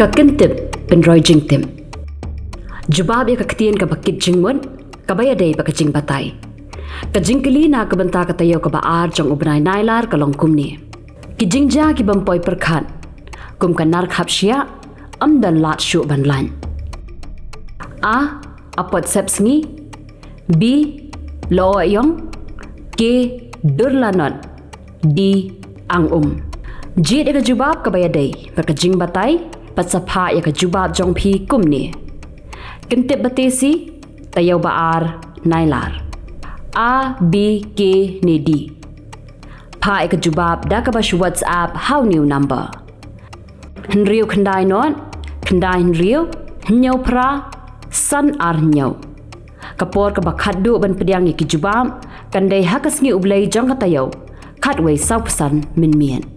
Kyntip Pynroi Jingtip. Jubab ya kaktian ka bakit jingmut, kabaya day baka jingbatai. Ka jingkili na kabanta ka tayo ka baar jong ubnay Nailar ka longkum ni. Ki jingja ki bampoy perkhan. Kum ka nar khap siya, amdan lat shuh banlan. A. Apot sepsngi. B. Loo ayong. K. Durlanot. D. Ang Jit ya ka jubab kabaya day baka jingbatai. Patsapa ya ka jubab jong pi kum ni. Kyntip batesi tayaw baar Nailar. A, B, K, ni D. Pa ya ka jubab da ka bash WhatsApp how new number. Hynrei khandai not, khandai hynrei, hynyew pra, san ar hynyew. Kapor ka bakhaddu ban pediang ya ki jubab, kandai hakas ngi ublay jong ka tayaw, katway saupasan min mien.